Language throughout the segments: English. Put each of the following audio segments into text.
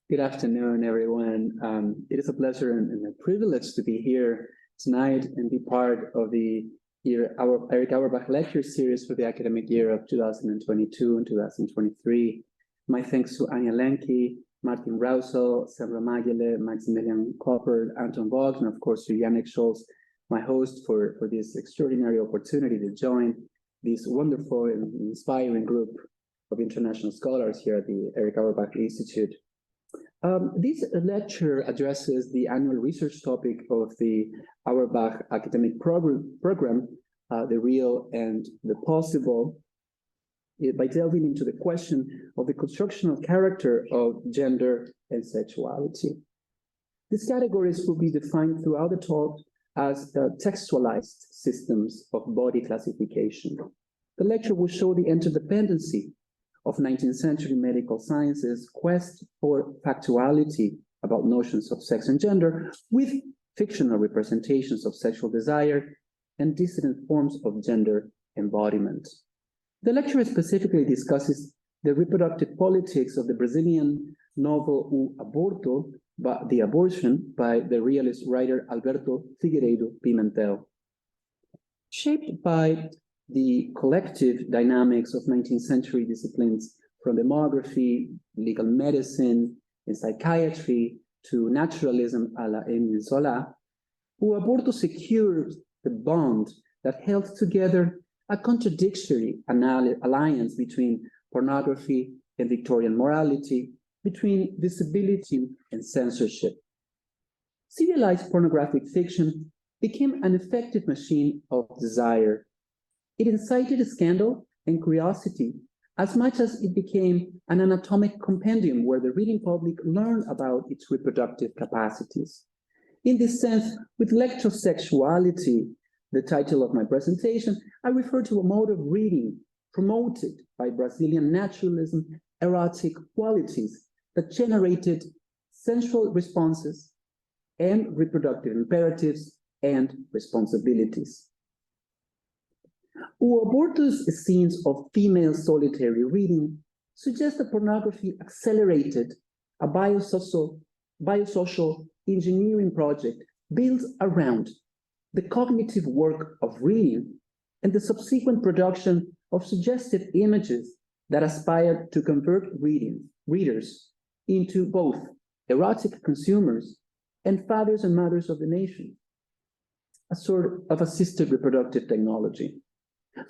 Good afternoon, everyone. It is a pleasure and a privilege to be here tonight and be part of our Eric Auerbach lecture series for the academic year of 2022 and 2023. My thanks to Anja Lenki, Martin Rausel, Sandra Magele, Maximilian Koppert, Anton Vogt, and of course to Yannick Scholz, my host, for this extraordinary opportunity to join this wonderful and inspiring group of international scholars here at the Eric Auerbach Institute. This lecture addresses the annual research topic of the Auerbach academic program, the real and the possible, by delving into the question of the constructional character of gender and sexuality. These categories will be defined throughout the talk as textualized systems of body classification. The lecture will show the interdependency of 19th century medical sciences' quest for factuality about notions of sex and gender with fictional representations of sexual desire and dissident forms of gender embodiment. The lecture specifically discusses the reproductive politics of the Brazilian novel O Aborto, The Abortion, by the realist writer Alberto Figueiredo Pimentel. Shaped by the collective dynamics of 19th century disciplines from demography, legal medicine, and psychiatry to naturalism a la Émile Zola, O Aborto secured the bond that held together a contradictory alliance between pornography and Victorian morality, between visibility and censorship. Serialized pornographic fiction became an effective machine of desire. It incited scandal and curiosity as much as it became an anatomic compendium where the reading public learned about its reproductive capacities. In this sense, with lectosexuality, the title of my presentation, I refer to a mode of reading promoted by Brazilian naturalism, erotic qualities that generated sensual responses and reproductive imperatives and responsibilities. O Aborto's scenes of female solitary reading suggest that pornography accelerated a biosocial engineering project built around the cognitive work of reading and the subsequent production of suggestive images that aspired to convert readers into both erotic consumers and fathers and mothers of the nation, a sort of assisted reproductive technology.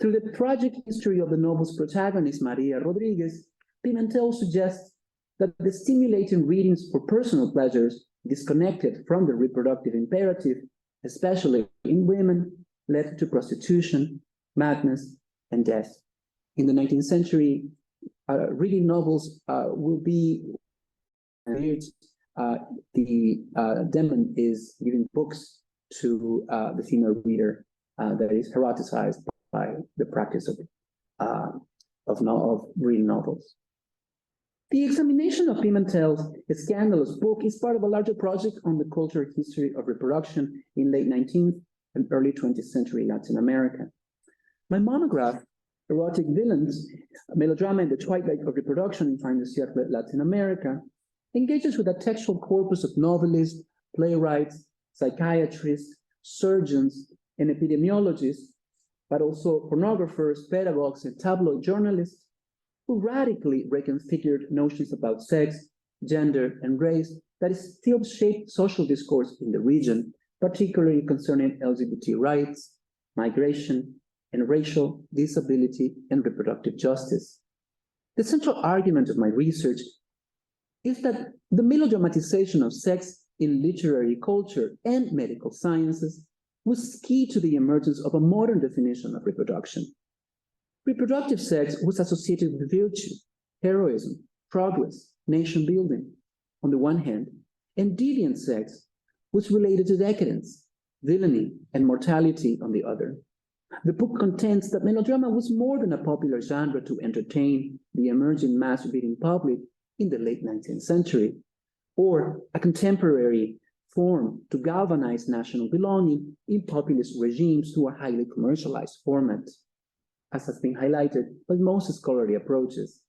Through the tragic history of the novel's protagonist, Maria Rodriguez, Pimentel suggests that the stimulating readings for personal pleasures disconnected from the reproductive imperative, especially in women, led to prostitution, madness, and death. In the 19th century, reading novels will be the demon is giving books to the female reader that is eroticized by the practice of reading novels. The examination of Pimentel's scandalous book is part of a larger project on the cultural history of reproduction in late 19th and early 20th century Latin America. My monograph, Erotic Villains, Melodrama in the Twilight of Reproduction in Fantasy Latin America, engages with a textual corpus of novelists, playwrights, psychiatrists, surgeons, and epidemiologists, but also pornographers, pedagogues, and tabloid journalists who radically reconfigured notions about sex, gender, and race that still shape social discourse in the region, particularly concerning LGBT rights, migration, and racial disability and reproductive justice. The central argument of my research is that the melodramatization of sex in literary culture and medical sciences was key to the emergence of a modern definition of reproduction. Reproductive sex was associated with virtue, heroism, progress, nation building, on the one hand, and deviant sex was related to decadence, villainy, and mortality on the other. The book contends that melodrama was more than a popular genre to entertain the emerging mass reading public in the late 19th century, or a contemporary form to galvanize national belonging in populist regimes through a highly commercialized format, as has been highlighted by most scholarly approaches.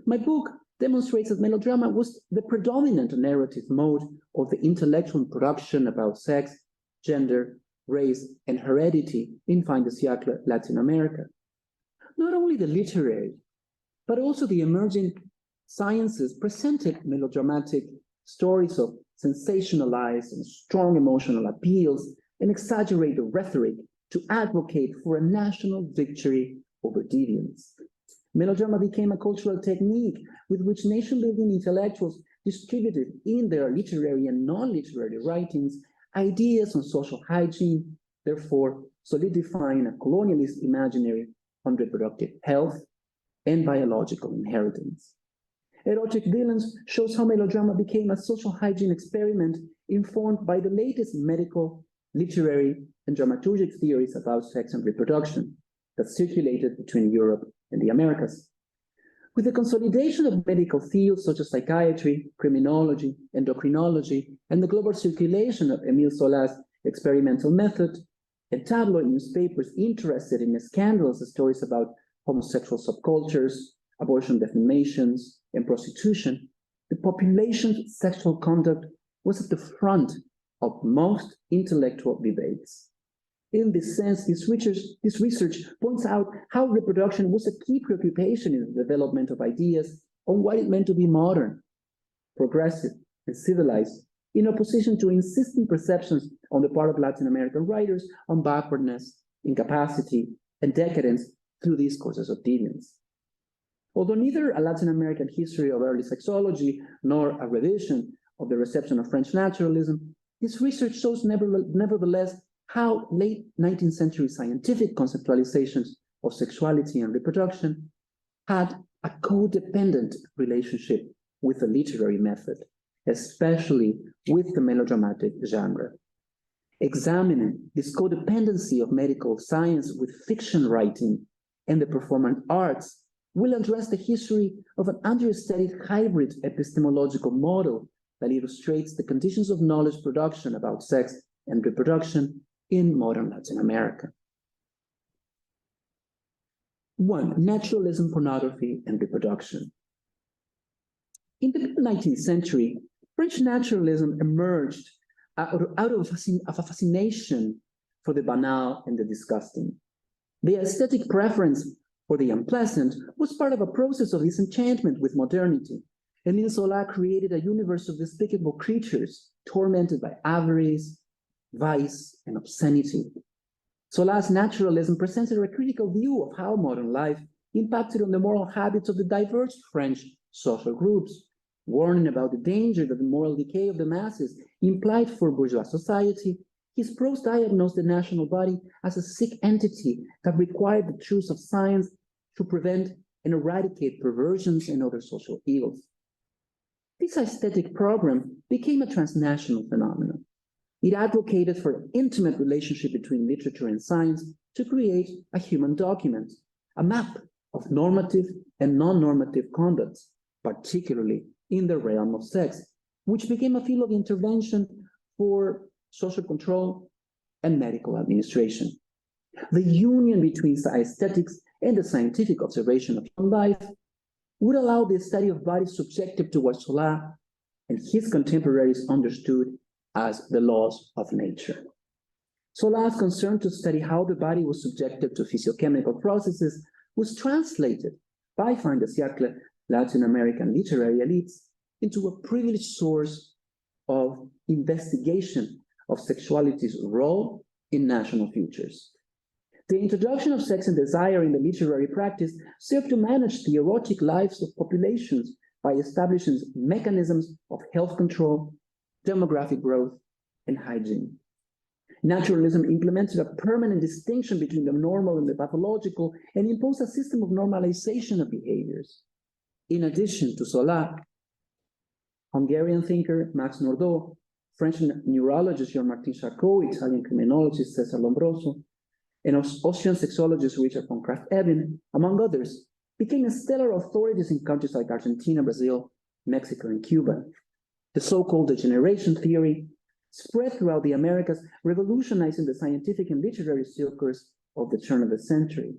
My book demonstrates that melodrama was the predominant narrative mode of the intellectual production about sex, gender, race, and heredity in fin de siècle Latin America. Not only the literary, but also the emerging sciences presented melodramatic stories of sensationalized and strong emotional appeals and exaggerated rhetoric to advocate for a national victory over deviance. Melodrama became a cultural technique with which nation-building intellectuals distributed in their literary and non-literary writings ideas on social hygiene, therefore solidifying a colonialist imaginary on reproductive health and biological inheritance. Erotic Villains shows how melodrama became a social hygiene experiment informed by the latest medical, literary, and dramaturgic theories about sex and reproduction that circulated between Europe and the Americas. With the consolidation of medical fields such as psychiatry, criminology, endocrinology, and the global circulation of Émile Zola's experimental method, and tabloid newspapers interested in scandalous stories about homosexual subcultures, abortion defamations, and prostitution, the population's sexual conduct was at the front of most intellectual debates. In this sense, this research points out how reproduction was a key preoccupation in the development of ideas on what it meant to be modern, progressive, and civilized, in opposition to insistent perceptions on the part of Latin American writers on backwardness, incapacity, and decadence through discourses of deviance. Although neither a Latin American history of early sexology nor a revision of the reception of French naturalism, this research shows nevertheless how late 19th century scientific conceptualizations of sexuality and reproduction had a codependent relationship with the literary method, especially with the melodramatic genre. Examining this codependency of medical science with fiction writing and the performance arts will address the history of an understudied hybrid epistemological model that illustrates the conditions of knowledge production about sex and reproduction in modern Latin America. 1. Naturalism, pornography, and reproduction. In the mid-19th century, French naturalism emerged out of a fascination for the banal and the disgusting. The aesthetic preference for the unpleasant was part of a process of disenchantment with modernity. Émile Zola created a universe of despicable creatures tormented by avarice, vice, and obscenity. Zola's naturalism presented a critical view of how modern life impacted on the moral habits of the diverse French social groups, warning about the danger that the moral decay of the masses implied for bourgeois society. His prose diagnosed the national body as a sick entity that required the truths of science to prevent and eradicate perversions and other social ills. This aesthetic program became a transnational phenomenon. It advocated for an intimate relationship between literature and science to create a human document, a map of normative and non-normative conducts, particularly in the realm of sex, which became a field of intervention for social control and medical administration. The union between aesthetics and the scientific observation of human life would allow the study of bodies subjective to what Zola and his contemporaries understood as the laws of nature. Zola's concern to study how the body was subjected to physiochemical processes was translated by fin de siècle Latin American literary elites into a privileged source of investigation of sexuality's role in national futures. The introduction of sex and desire in the literary practice served to manage the erotic lives of populations by establishing mechanisms of health control, demographic growth, and hygiene. Naturalism implemented a permanent distinction between the normal and the pathological and imposed a system of normalization of behaviors. In addition to Zola, Hungarian thinker Max Nordau, French neurologist Jean-Martin Charcot, Italian criminologist Cesar Lombroso, and Austrian sexologist Richard von Krafft-Ebing, among others, became stellar authorities in countries like Argentina, Brazil, Mexico, and Cuba. The so-called degeneration theory spread throughout the Americas, revolutionizing the scientific and literary circles of the turn of the century.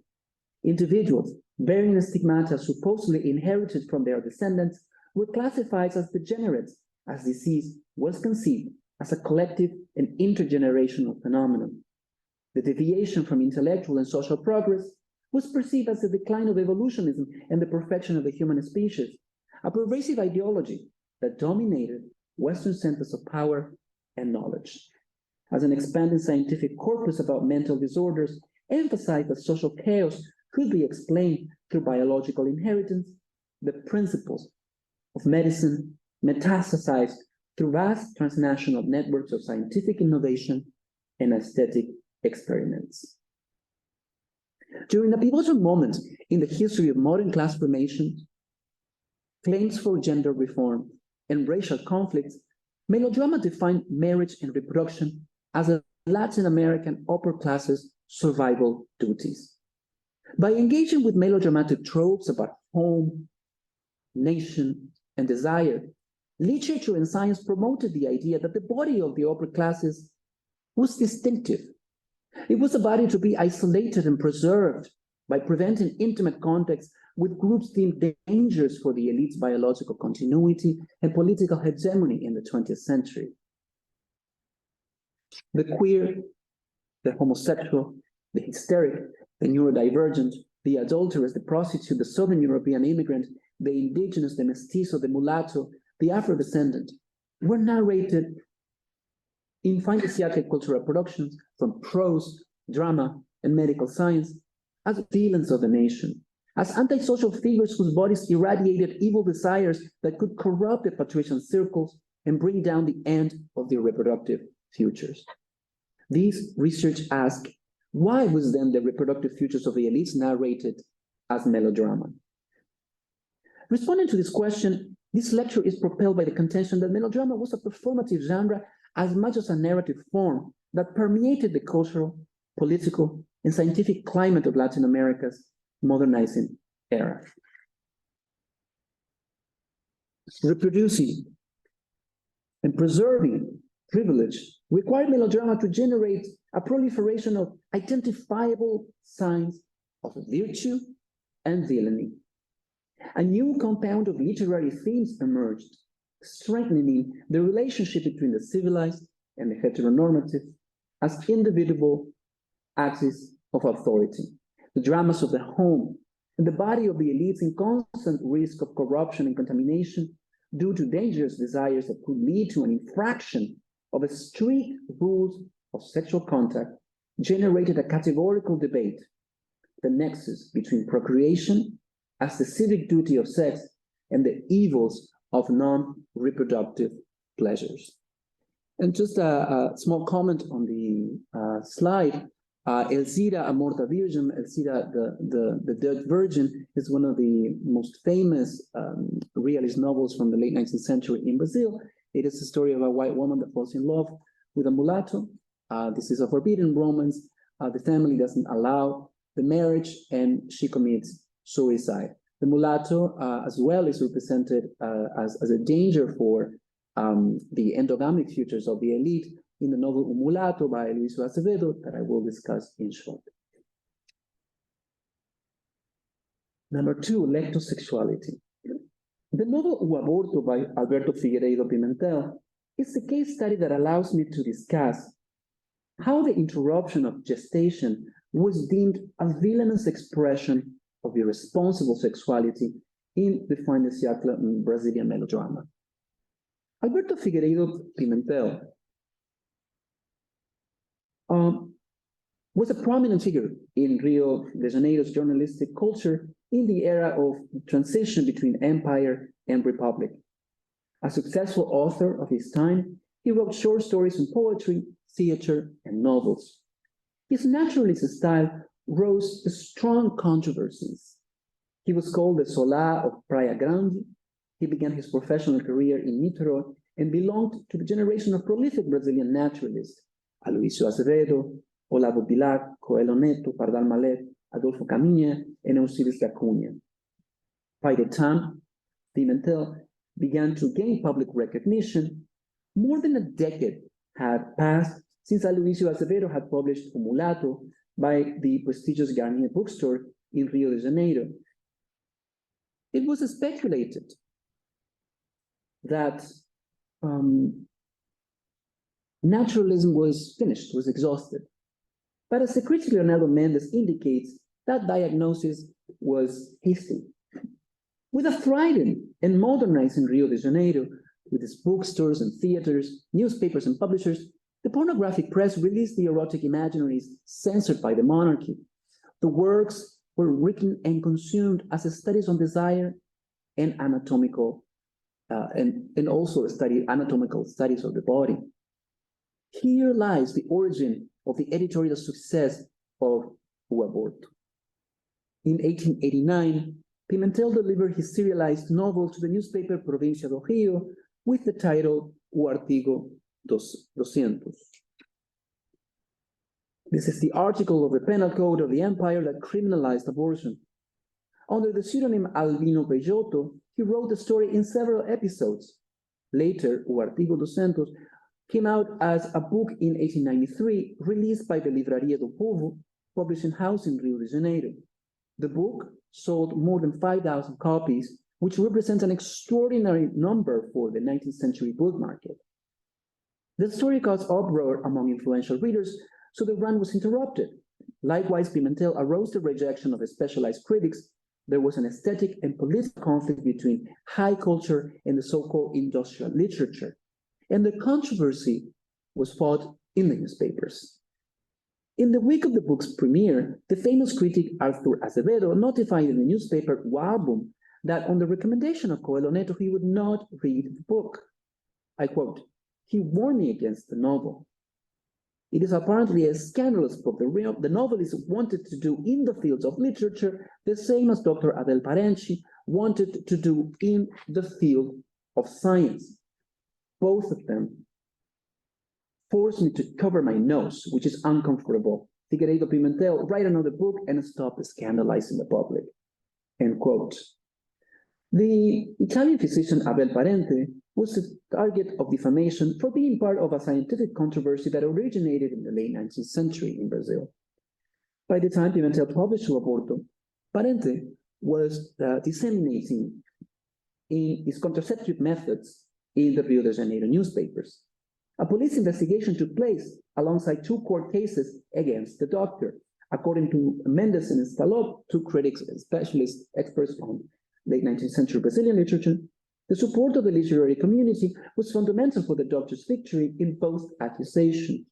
Individuals bearing stigmata supposedly inherited from their descendants were classified as degenerates, as disease was conceived as a collective and intergenerational phenomenon. The deviation from intellectual and social progress was perceived as the decline of evolutionism and the perfection of the human species, a pervasive ideology that dominated Western centers of power and knowledge. As an expanding scientific corpus about mental disorders emphasized that social chaos could be explained through biological inheritance, the principles of medicine metastasized through vast transnational networks of scientific innovation and aesthetic experiments. During a pivotal moment in the history of modern class formation, claims for gender reform, and racial conflicts, melodrama defined marriage and reproduction as a Latin American upper class's survival duties. By engaging with melodramatic tropes about home, nation, and desire, literature and science promoted the idea that the body of the upper classes was distinctive. It was a body to be isolated and preserved by preventing intimate contacts with groups deemed dangerous for the elite's biological continuity and political hegemony in the 20th century. The queer, the homosexual, the hysteric, the neurodivergent, the adulteress, the prostitute, the Southern European immigrant, the indigenous, the mestizo, the mulatto, the Afro-descendant were narrated in fine theatrical cultural productions from prose, drama, and medical science as villains of the nation, as antisocial figures whose bodies irradiated evil desires that could corrupt the patrician circles and bring down the end of their reproductive futures. These research ask, why was then the reproductive futures of the elites narrated as melodrama? Responding to this question, this lecture is propelled by the contention that melodrama was a performative genre as much as a narrative form that permeated the cultural, political, and scientific climate of Latin America's modernizing era. Reproducing and preserving privilege required melodrama to generate a proliferation of identifiable signs of virtue and villainy. A new compound of literary themes emerged, strengthening the relationship between the civilized and the heteronormative as individual axes of authority. The dramas of the home and the body of the elites in constant risk of corruption and contamination due to dangerous desires that could lead to an infraction of the strict rules of sexual contact generated a categorical debate, the nexus between procreation as the civic duty of sex and the evils of non-reproductive pleasures. And just a small comment on the slide, Elzira, Amor da Virgem, Elzira, the Dead Virgin, is one of the most famous realist novels from the late 19th century in Brazil. It is the story of a white woman that falls in love with a mulatto. This is a forbidden romance. The family doesn't allow the marriage, and she commits suicide. The mulatto, as well, is represented as a danger for the endogamic futures of the elite in the novel Un Mulato by Luis Acevedo, that I will discuss in short. Number two, lectosexuality. The novel Un Aborto by Alberto Figueiredo Pimentel is the case study that allows me to discuss how the interruption of gestation was deemed a villainous expression of irresponsible sexuality in the fine theatrical Brazilian melodrama. Alberto Figueiredo Pimentel was a prominent figure in Rio de Janeiro's journalistic culture in the era of transition between empire and republic. A successful author of his time, he wrote short stories and poetry, theater, and novels. His naturalist style rose to strong controversies. He was called the Zola of Praia Grande. He began his professional career in Niterói and belonged to the generation of prolific Brazilian naturalists, Aloysio Azevedo, Olavo Bilac, Coelho Neto, Pardal Mallet, Adolfo Caminha, and Euclides da Cunha. By the time Pimentel began to gain public recognition, more than a decade had passed since Aloysio Azevedo had published Un Mulato by the prestigious Garnier bookstore in Rio de Janeiro. It was speculated that naturalism was finished, was exhausted. But as the critic Leonardo Mendes indicates, that diagnosis was hasty. With a thriving and modernizing Rio de Janeiro, with its bookstores and theaters, newspapers and publishers, the pornographic press released the erotic imaginaries censored by the monarchy. The works were written and consumed as studies on desire and anatomical, and also anatomical studies of the body. Here lies the origin of the editorial success of O Aborto. In 1889, Pimentel delivered his serialized novel to the newspaper Provincia do Rio with the title O Artigo 200. This is the article of the Penal Code of the Empire that criminalized abortion. Under the pseudonym Albino Peixoto, he wrote the story in several episodes. Later, O Artigo 200 came out as a book in 1893, released by the Livraria do Povo, publishing house in Rio de Janeiro. The book sold more than 5,000 copies, which represents an extraordinary number for the 19th century book market. The story caused uproar among influential readers, so the run was interrupted. Likewise, Pimentel aroused the rejection of the specialized critics. There was an aesthetic and political conflict between high culture and the so-called industrial literature, and the controversy was fought in the newspapers. In the week of the book's premiere, the famous critic Arthur Azevedo notified in the newspaper O Album that on the recommendation of Coelho Neto, he would not read the book. I quote, "He warned me against the novel. It is apparently a scandalous book. The novelist wanted to do in the fields of literature the same as Dr. Adel Parenchi wanted to do in the field of science. Both of them forced me to cover my nose, which is uncomfortable. Figueiredo Pimentel, write another book and stop scandalizing the public." End quote. The Italian physician Abel Parente was the target of defamation for being part of a scientific controversy that originated in the late 19th century in Brazil. By the time Pimentel published O Aborto, Parente was disseminating in his contraceptive methods in the Rio de Janeiro newspapers. A police investigation took place alongside 2 court cases against the doctor. According to Mendes and Scalop, 2 critics and specialists, experts on late 19th century Brazilian literature, the support of the literary community was fundamental for the doctor's victory in both accusations.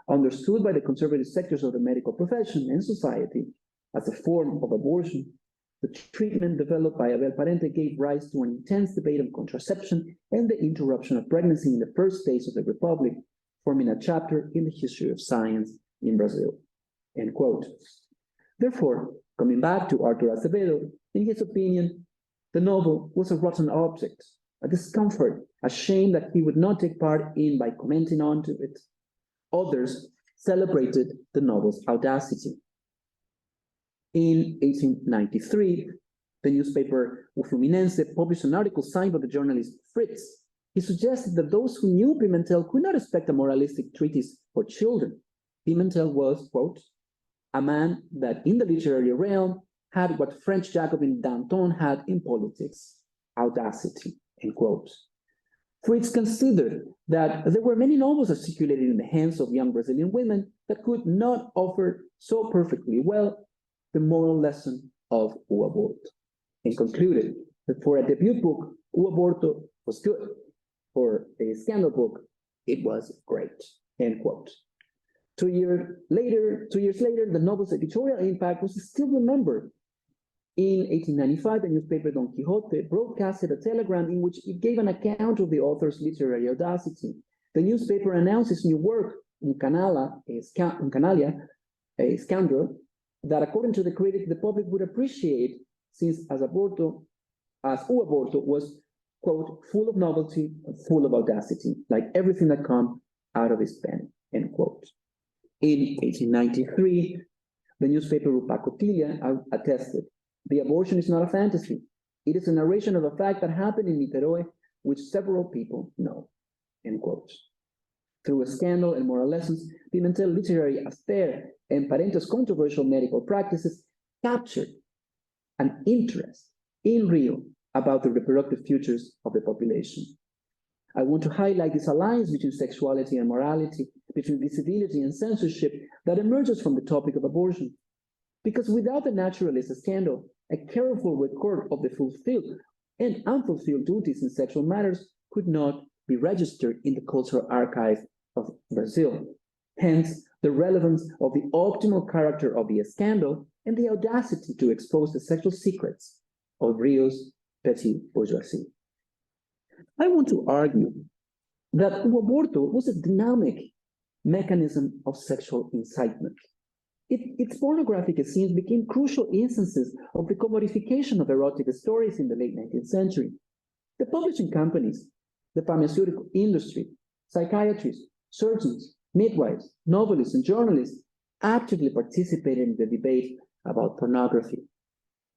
Understood by the conservative sectors of the medical profession and society as a form of abortion, the treatment developed by Abel Parente gave rise to an intense debate on contraception and the interruption of pregnancy in the first days of the Republic, forming a chapter in the history of science in Brazil. End quote. Therefore, coming back to Arthur Azevedo, in his opinion, the novel was a rotten object, a discomfort, a shame that he would not take part in by commenting on to it. Others celebrated the novel's audacity. In 1893, the newspaper O Fluminense published an article signed by the journalist Fritz. He suggested that those who knew Pimentel could not expect a moralistic treatise for children. Pimentel was, quote, "a man that in the literary realm had what French Jacobin Danton had in politics, audacity," end quote. Fritz considered that there were many novels that circulated in the hands of young Brazilian women that could not offer so perfectly well the moral lesson of O Aborto, and concluded that for a debut book, O Aborto was good. For a scandal book, it was great, end quote. 2 years later, the novel's editorial impact was still remembered. In 1895, the newspaper Don Quixote broadcasted a telegram in which it gave an account of the author's literary audacity. The newspaper announced its new work, Un Canalia, a Scoundrel, that according to the critic, the public would appreciate, since O Aborto was, quote, "full of novelty and full of audacity, like everything that comes out of his pen," end quote. In 1893, the newspaper Rupacotilia attested, "The abortion is not a fantasy. It is a narration of a fact that happened in Niterói, which several people know," end quote. Through a scandal and moral lessons, Pimentel literary affair and Parente's controversial medical practices captured an interest in Rio about the reproductive futures of the population. I want to highlight this alliance between sexuality and morality, between visibility and censorship that emerges from the topic of abortion. Because without the naturalist scandal, a careful record of the fulfilled and unfulfilled duties in sexual matters could not be registered in the cultural archive of Brazil. Hence, the relevance of the optimal character of the scandal and the audacity to expose the sexual secrets of Rio's petty bourgeoisie. I want to argue that aborto was a dynamic mechanism of sexual incitement. Its pornographic scenes became crucial instances of the commodification of erotic stories in the late 19th century. The publishing companies, the pharmaceutical industry, psychiatrists, surgeons, midwives, novelists, and journalists actively participated in the debate about pornography.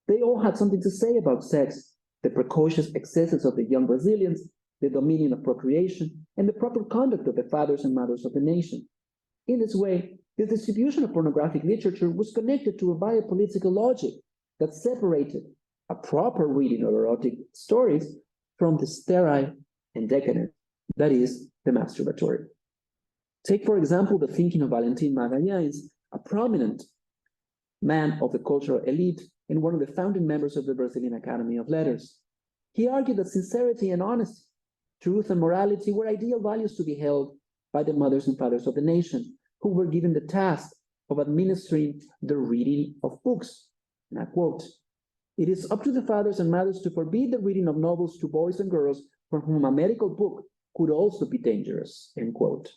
They all had something to say about sex, the precocious excesses of the young Brazilians, the dominion of procreation, and the proper conduct of the fathers and mothers of the nation. In this way, the distribution of pornographic literature was connected to a biopolitical logic that separated a proper reading of erotic stories from the sterile and decadent, that is, the masturbatory. Take, for example, the thinking of Valentin Magalhães, a prominent man of the cultural elite and one of the founding members of the Brazilian Academy of Letters. He argued that sincerity and honesty, truth and morality were ideal values to be held by the mothers and fathers of the nation, who were given the task of administering the reading of books. And I quote, "It is up to the fathers and mothers to forbid the reading of novels to boys and girls for whom a medical book could also be dangerous," end quote.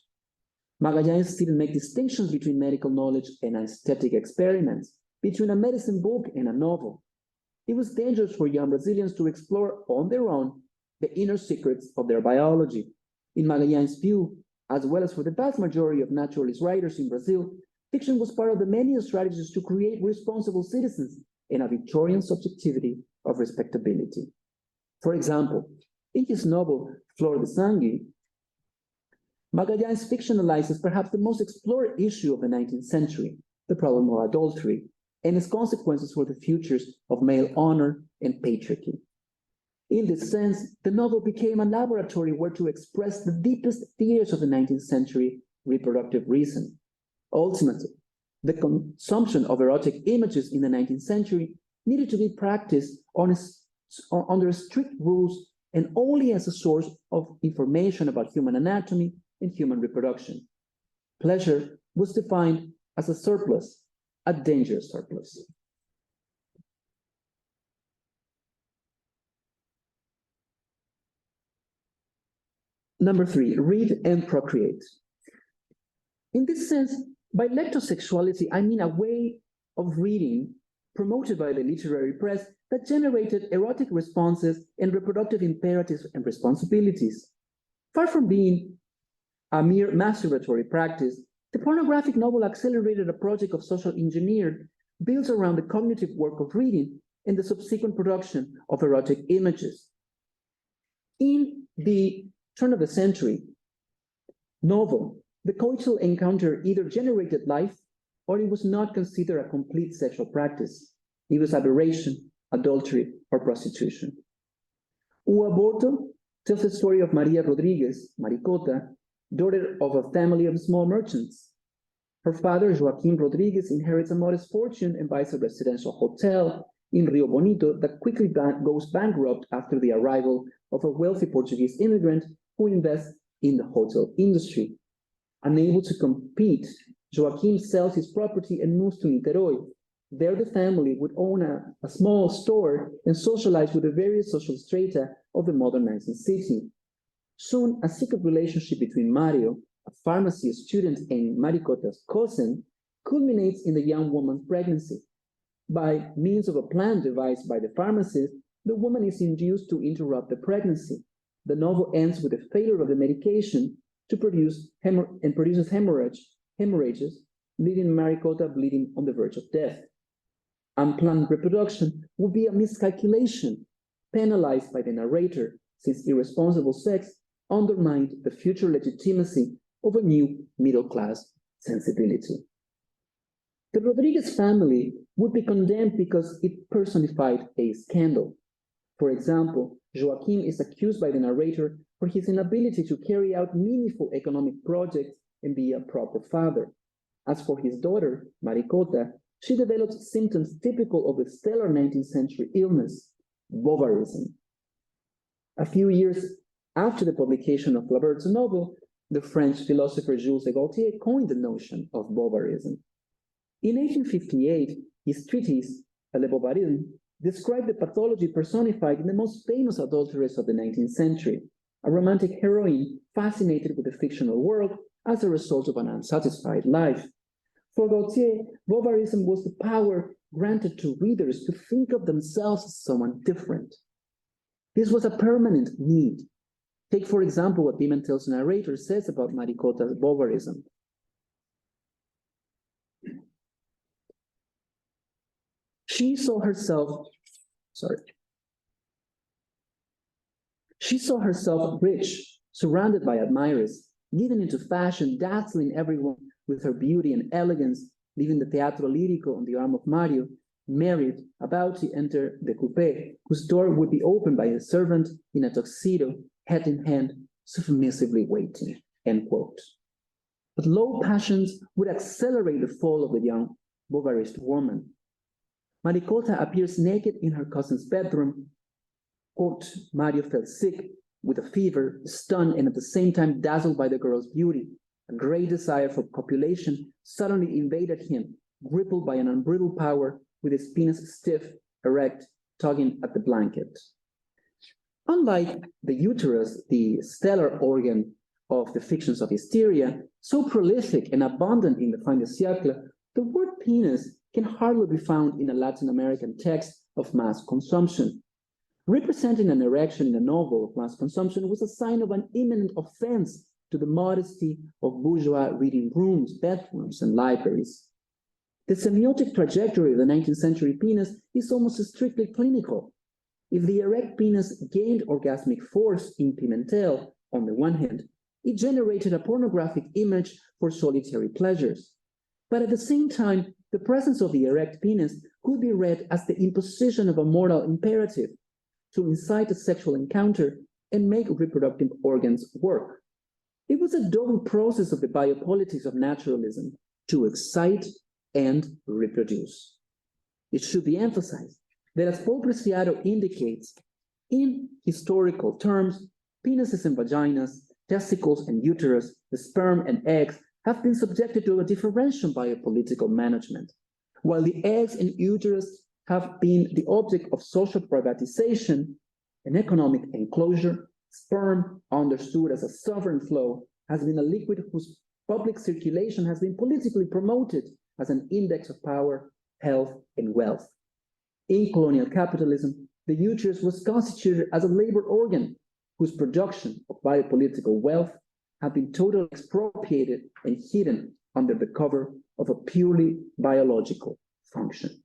Magalhães didn't make distinctions between medical knowledge and aesthetic experiments, between a medicine book and a novel. It was dangerous for young Brazilians to explore on their own the inner secrets of their biology. In Magalhães' view, as well as for the vast majority of naturalist writers in Brazil, fiction was part of the many strategies to create responsible citizens and a Victorian subjectivity of respectability. For example, in his novel Flor de Sangue, Magalhães fictionalizes perhaps the most explored issue of the 19th century, the problem of adultery, and its consequences for the futures of male honor and patriarchy. In this sense, the novel became a laboratory where to express the deepest fears of the 19th century reproductive reason. Ultimately, the consumption of erotic images in the 19th century needed to be practiced under strict rules and only as a source of information about human anatomy and human reproduction. Pleasure was defined as a surplus, a dangerous surplus. Number 3, read and procreate. In this sense, by lectosexuality, I mean a way of reading promoted by the literary press that generated erotic responses and reproductive imperatives and responsibilities. Far from being a mere masturbatory practice, the pornographic novel accelerated a project of social engineering built around the cognitive work of reading and the subsequent production of erotic images. In the turn of the century novel, the coital encounter either generated life or it was not considered a complete sexual practice. It was aberration, adultery, or prostitution. O Aborto tells the story of Maria Rodriguez, Maricota, daughter of a family of small merchants. Her father, Joaquim Rodriguez, inherits a modest fortune and buys a residential hotel in Rio Bonito that quickly goes bankrupt after the arrival of a wealthy Portuguese immigrant who invests in the hotel industry. Unable to compete, Joaquim sells his property and moves to Niterói. There, the family would own a small store and socialize with the various social strata of the modernizing city. Soon, a secret relationship between Mario, a pharmacy student, and Maricota's cousin culminates in the young woman's pregnancy. By means of a plan devised by the pharmacist, the woman is induced to interrupt the pregnancy. The novel ends with the failure of the medication to produces hemorrhages, leaving Maricota bleeding on the verge of death. Unplanned reproduction would be a miscalculation, penalized by the narrator, since irresponsible sex undermined the future legitimacy of a new middle-class sensibility. The Rodriguez family would be condemned because it personified a scandal. For example, Joaquin is accused by the narrator for his inability to carry out meaningful economic projects and be a proper father. As for his daughter, Maricota, she developed symptoms typical of the stellar 19th-century illness, Bovarism. A few years after the publication of Flaubert's novel, the French philosopher Jules de Gaultier coined the notion of Bovarism. In 1858, his treatise, Le Bovarisme, described the pathology personified in the most famous adulteress of the 19th century, a romantic heroine fascinated with the fictional world as a result of an unsatisfied life. For Gaultier, Bovarism was the power granted to readers to think of themselves as someone different. This was a permanent need. Take, for example, what Pimentel's narrator says about Maricota's Bovarism. She saw herself rich, surrounded by admirers, given into fashion, dazzling everyone with her beauty and elegance, leaving the Teatro Lírico on the arm of Mario, married, about to enter the coupé, whose door would be opened by a servant in a tuxedo, hat in hand, submissively waiting, end quote. But low passions would accelerate the fall of the young Bovarist woman. Maricota appears naked in her cousin's bedroom. Quote, Mario felt sick, with a fever, stunned, and at the same time dazzled by the girl's beauty. A great desire for copulation suddenly invaded him, rippled by an unbridled power, with his penis stiff, erect, tugging at the blanket. Unlike the uterus, the stellar organ of the fictions of hysteria, so prolific and abundant in the fin de siècle, the word penis can hardly be found in a Latin American text of mass consumption. Representing an erection in a novel of mass consumption was a sign of an imminent offense to the modesty of bourgeois reading rooms, bedrooms, and libraries. The semiotic trajectory of the 19th century penis is almost strictly clinical. If the erect penis gained orgasmic force in Pimentel, on the one hand, it generated a pornographic image for solitary pleasures. But at the same time, the presence of the erect penis could be read as the imposition of a moral imperative to incite a sexual encounter and make reproductive organs work. It was a double process of the biopolitics of naturalism to excite and reproduce. It should be emphasized that, as Paul Preciado indicates, in historical terms, penises and vaginas, testicles and uterus, the sperm and eggs have been subjected to a differential biopolitical management, while the eggs and uterus have been the object of social privatization and economic enclosure. Sperm, understood as a sovereign flow, has been a liquid whose public circulation has been politically promoted as an index of power, health, and wealth. In colonial capitalism, the uterus was constituted as a labor organ whose production of biopolitical wealth had been totally expropriated and hidden under the cover of a purely biological function.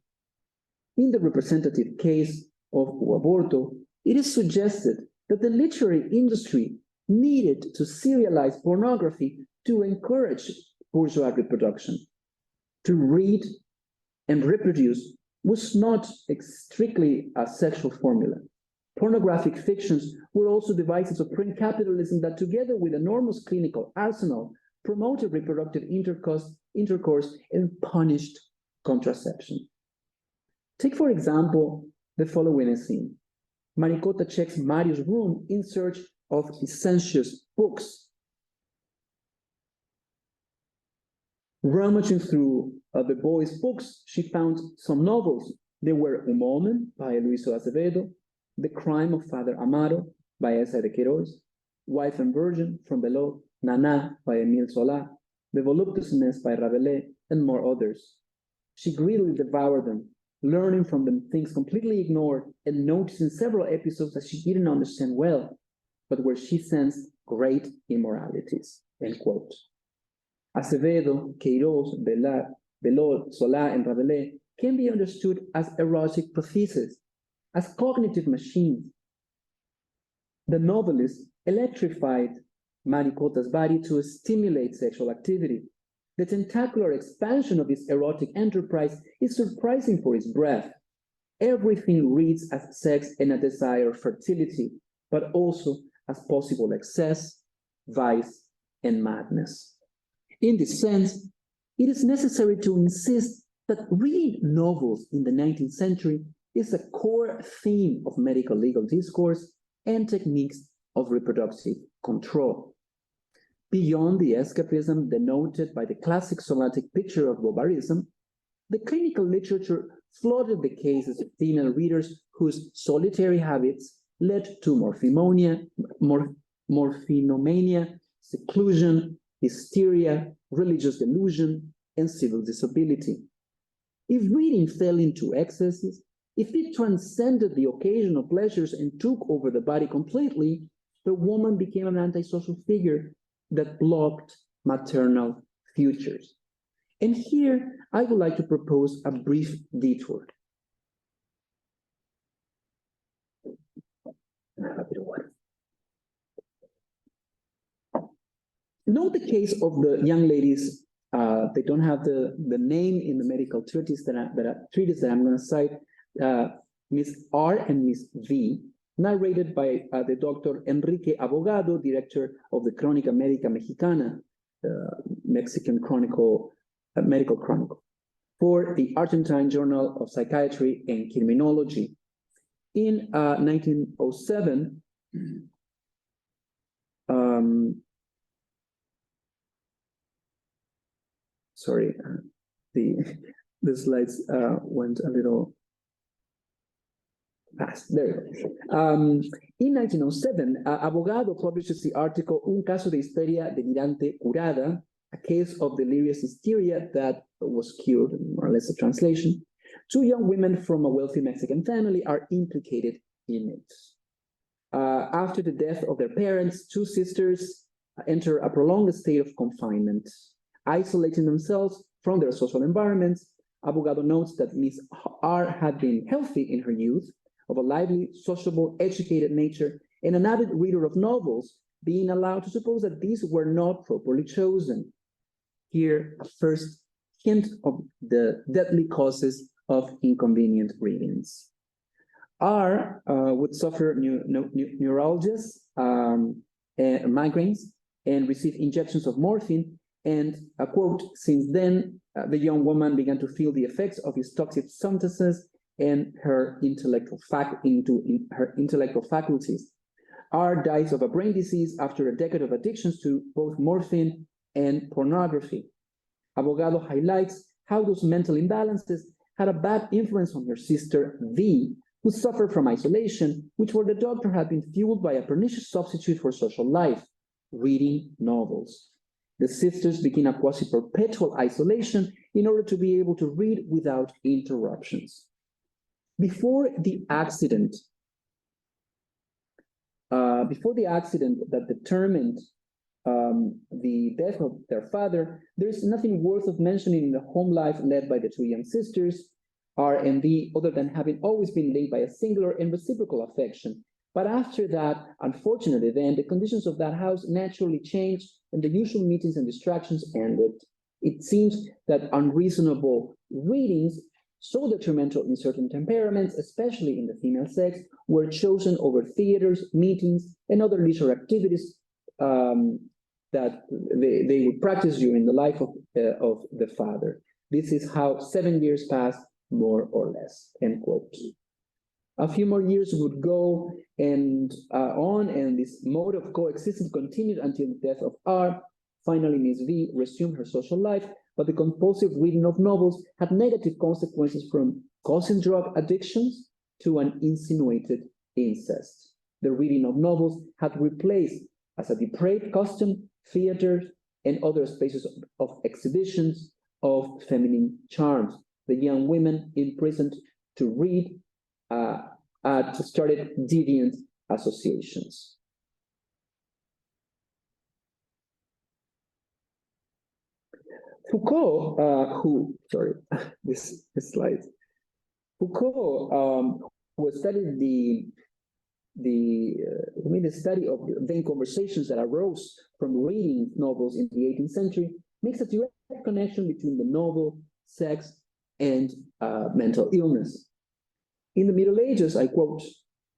In the representative case of aborto, it is suggested that the literary industry needed to serialize pornography to encourage bourgeois reproduction. To read and reproduce was not strictly a sexual formula. Pornographic fictions were also devices of print capitalism that, together with enormous clinical arsenal, promoted reproductive intercourse and punished contraception. Take, for example, the following scene. Maricota checks Mario's room in search of licentious books. Rummaging through the boys' books, she found some novels. They were Un Homem by Luis Azevedo, The Crime of Father Amaro by Esa de Queiroz, Wife and Virgin from Below, Nana by Émile Zola, The Voluptuousness by Rabelais, and more others. She greedily devoured them, learning from them things completely ignored and noticing several episodes that she didn't understand well, but where she sensed great immoralities, end quote. Acevedo, Queiroz, Belot, Zola, and Rabelais can be understood as erotic protheses, as cognitive machines. The novelist electrified Maricota's body to stimulate sexual activity. The tentacular expansion of this erotic enterprise is surprising for its breadth. everything reads as sex and a desire of fertility, but also as possible excess, vice, and madness. In this sense, it is necessary to insist that reading novels in the 19th century is a core theme of medical legal discourse and techniques of reproductive control. Beyond the escapism denoted by the classic somatic picture of Bouvarism, the clinical literature flooded the cases of female readers whose solitary habits led to morphinomania, seclusion, hysteria, religious delusion, and civil disability. If reading fell into excesses, if it transcended the occasional pleasures and took over the body completely, the woman became an antisocial figure that blocked maternal futures. And here, I would like to propose a brief detour. Note the case of the young ladies. They don't have the name in the medical treatise that I'm going to cite, Miss R and Miss V, narrated by the Dr. Enrique Abogado, director of the Crónica Médica Mexicana, Mexican medical chronicle, for the Argentine Journal of Psychiatry and Criminology. In 1907, sorry, the slides went a little fast. There we go. In 1907, Abogado publishes the article Un caso de histeria delirante curada, a case of delirious hysteria that was cured, more or less a translation. Two young women from a wealthy Mexican family are implicated in it. After the death of their parents, two sisters enter a prolonged state of confinement. Isolating themselves from their social environments, Abogado notes that Miss R had been healthy in her youth, of a lively, sociable, educated nature, and an avid reader of novels, being allowed to suppose that these were not properly chosen. Here, a first hint of the deadly causes of inconvenient readings. R would suffer neuralgias, migraines, and receive injections of morphine. And a quote, since then, the young woman began to feel the effects of his toxic substances and her intellectual faculties. R dies of a brain disease after a decade of addictions to both morphine and pornography. Abogado highlights how those mental imbalances had a bad influence on her sister V, who suffered from isolation, which for the doctor had been fueled by a pernicious substitute for social life, reading novels. The sisters begin a quasi-perpetual isolation in order to be able to read without interruptions. Before the accident that determined the death of their father, there's nothing worth of mentioning in the home life led by the two young sisters, R and V, other than having always been linked by a singular and reciprocal affection. But after that unfortunate event, the conditions of that house naturally changed, and the usual meetings and distractions ended. It seems that unreasonable readings, so detrimental in certain temperaments, especially in the female sex, were chosen over theaters, meetings, and other leisure activities that they would practice during the life of the father. This is how 7 years passed, more or less, end quote. A few more years would go and on, and this mode of coexistence continued until the death of R. Finally, Miss V resumed her social life, but the compulsive reading of novels had negative consequences, from causing drug addictions to an insinuated incest. The reading of novels had replaced, as a depraved custom, theaters and other spaces of exhibitions of feminine charms. The young women imprisoned to read started deviant associations. Foucault, this slide. Foucault, who studied the study of vain conversations that arose from reading novels in the 18th century, makes a direct connection between the novel, sex, and mental illness. In the Middle Ages, I quote,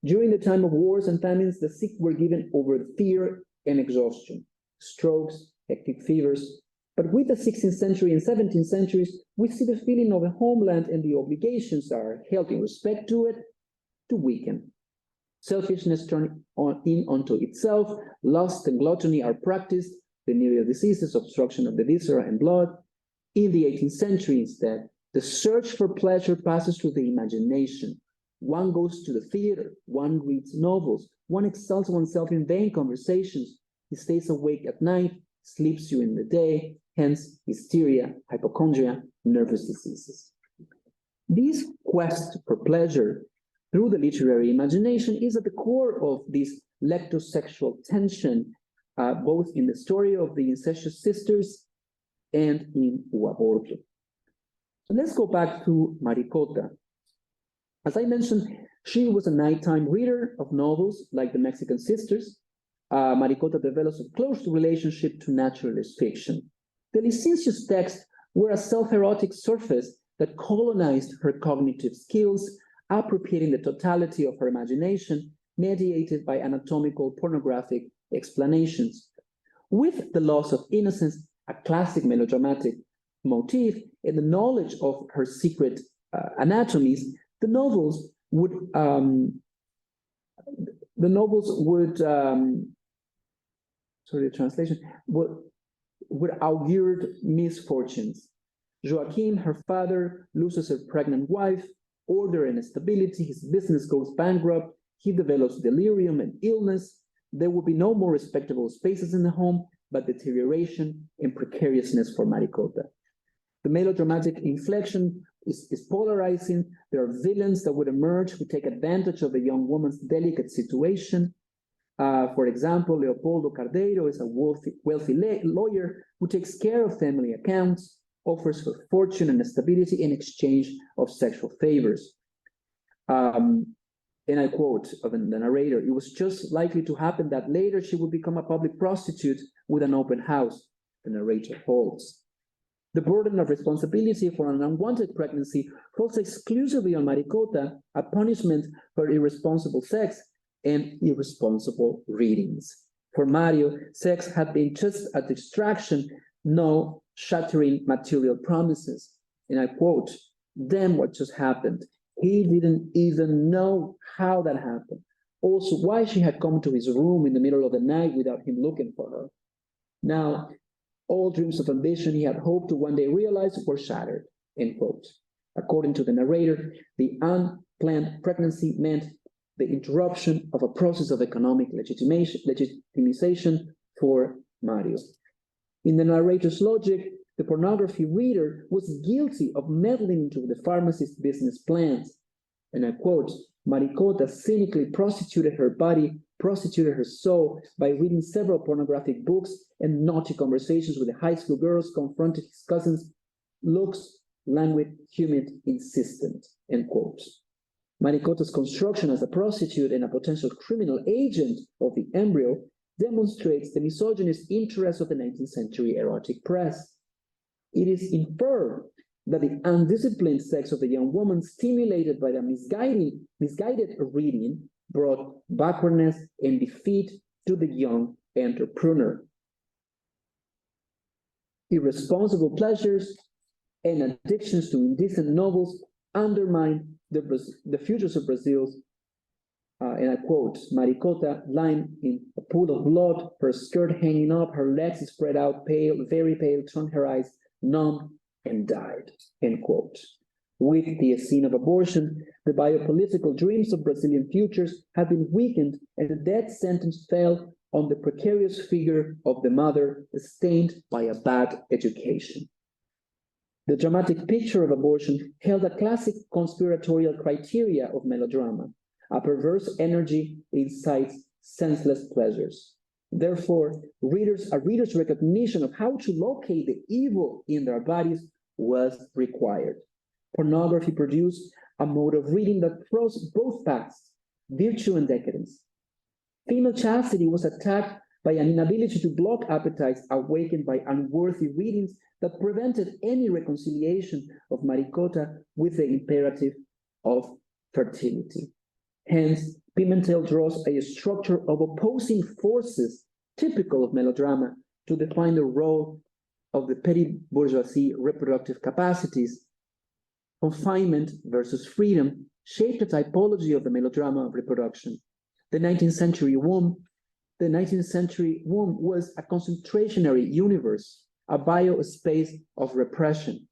during the time of wars and famines, the sick were given over fear and exhaustion, strokes, hectic fevers. But with the 16th century and 17th centuries, we see the feeling of a homeland and the obligations that are held in respect to it to weaken. Selfishness turned onto itself, lust and gluttony are practiced, venereal diseases, obstruction of the viscera and blood. In the 18th century, instead, the search for pleasure passes through the imagination. One goes to the theater, one reads novels, one exalts oneself in vain conversations, he stays awake at night, sleeps during the day, hence hysteria, hypochondria, nervous diseases. This quest for pleasure through the literary imagination is at the core of this lectosexual tension, both in the story of the incestuous sisters and in Aborto. So let's go back to Maricota. As I mentioned, she was a nighttime reader of novels like the Mexican Sisters. Maricota develops a close relationship to naturalist fiction. The licentious texts were a self-erotic surface that colonized her cognitive skills, appropriating the totality of her imagination, mediated by anatomical pornographic explanations. With the loss of innocence, a classic melodramatic motif, and the knowledge of her secret anatomies, the novels would would augure misfortunes. Joachim, her father, loses a pregnant wife, order and stability, his business goes bankrupt, he develops delirium and illness. There will be no more respectable spaces in the home, but deterioration and precariousness for Maricota. The melodramatic inflection is polarizing. There are villains that would emerge who take advantage of the young woman's delicate situation. For example, Leopoldo Cardeiro is a wealthy lawyer who takes care of family accounts, offers her fortune and stability in exchange of sexual favors. And I quote of the narrator, it was just likely to happen that later she would become a public prostitute with an open house, the narrator holds. The burden of responsibility for an unwanted pregnancy falls exclusively on Maricota, a punishment for irresponsible sex and irresponsible readings. For Mario, sex had been just a distraction, no shattering material promises. And I quote, then what just happened? He didn't even know how that happened. Also, why she had come to his room in the middle of the night without him looking for her. Now, all dreams of ambition he had hoped to one day realize were shattered, end quote. According to the narrator, the unplanned pregnancy meant the interruption of a process of economic legitimization for Mario. In the narrator's logic, the pornography reader was guilty of meddling into the pharmacist's business plans. And I quote, Maricota cynically prostituted her body, prostituted her soul by reading several pornographic books and naughty conversations with the high school girls, confronted his cousins, looks, languid, humid, insistent, end quote. Maricota's construction as a prostitute and a potential criminal agent of the embryo demonstrates the misogynist interest of the 19th century erotic press. It is inferred that the undisciplined sex of the young woman, stimulated by the misguided reading, brought backwardness and defeat to the young entrepreneur. Irresponsible pleasures and addictions to indecent novels undermine the futures of Brazil's, and I quote, Maricota lying in a pool of blood, her skirt hanging up, her legs spread out, pale, very pale, turned her eyes numb, and died, end quote. With the scene of abortion, the biopolitical dreams of Brazilian futures had been weakened, and the death sentence fell on the precarious figure of the mother, stained by a bad education. The dramatic picture of abortion held a classic conspiratorial criteria of melodrama. A perverse energy incites senseless pleasures. Therefore, a reader's recognition of how to locate the evil in their bodies was required. Pornography produced a mode of reading that crossed both paths, virtue and decadence. Female chastity was attacked by an inability to block appetites awakened by unworthy readings that prevented any reconciliation of Maricota with the imperative of fertility. Hence, Pimentel draws a structure of opposing forces typical of melodrama to define the role of the petty bourgeoisie reproductive capacities. Confinement versus freedom shaped the typology of the melodrama of reproduction. The 19th century womb was a concentrationary universe, a biospace of repression.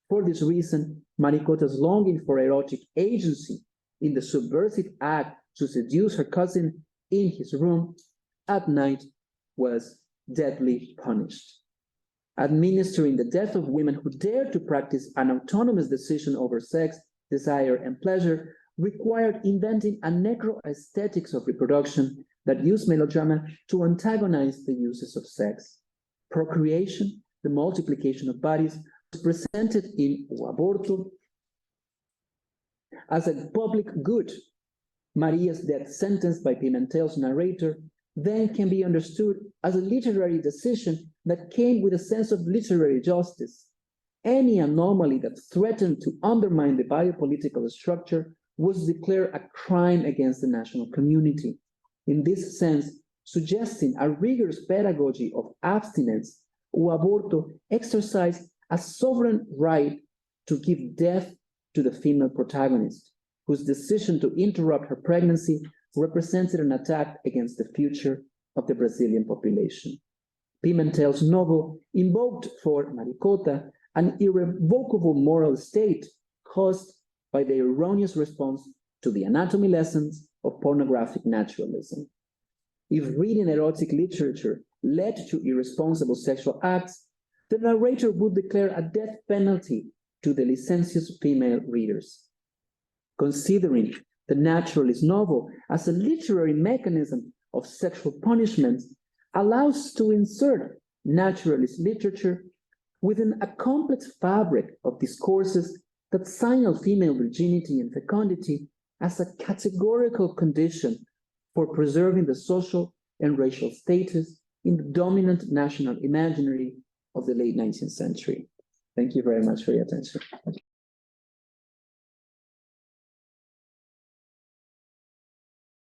For this reason, Maricota's longing for erotic agency in the subversive act to seduce her cousin in his room at night was deadly punished. Administering the death of women who dared to practice an autonomous decision over sex, desire, and pleasure required inventing a necroaesthetics of reproduction that used melodrama to antagonize the uses of sex. Procreation, the multiplication of bodies, was presented in Aborto as a public good. Maria's death sentence by Pimentel's narrator then can be understood as a literary decision that came with a sense of literary justice. Any anomaly that threatened to undermine the biopolitical structure was declared a crime against the national community. In this sense, suggesting a rigorous pedagogy of abstinence, Aborto exercised a sovereign right to give death to the female protagonist, whose decision to interrupt her pregnancy represented an attack against the future of the Brazilian population. Pimentel's novel invoked for Maricota an irrevocable moral state caused by the erroneous response to the anatomy lessons of pornographic naturalism. If reading erotic literature led to irresponsible sexual acts, the narrator would declare a death penalty to the licentious female readers. Considering the naturalist novel as a literary mechanism of sexual punishment allows to insert naturalist literature within a complex fabric of discourses that signal female virginity and fecundity as a categorical condition for preserving the social and racial status in the dominant national imaginary of the late 19th century. Thank you very much for your attention.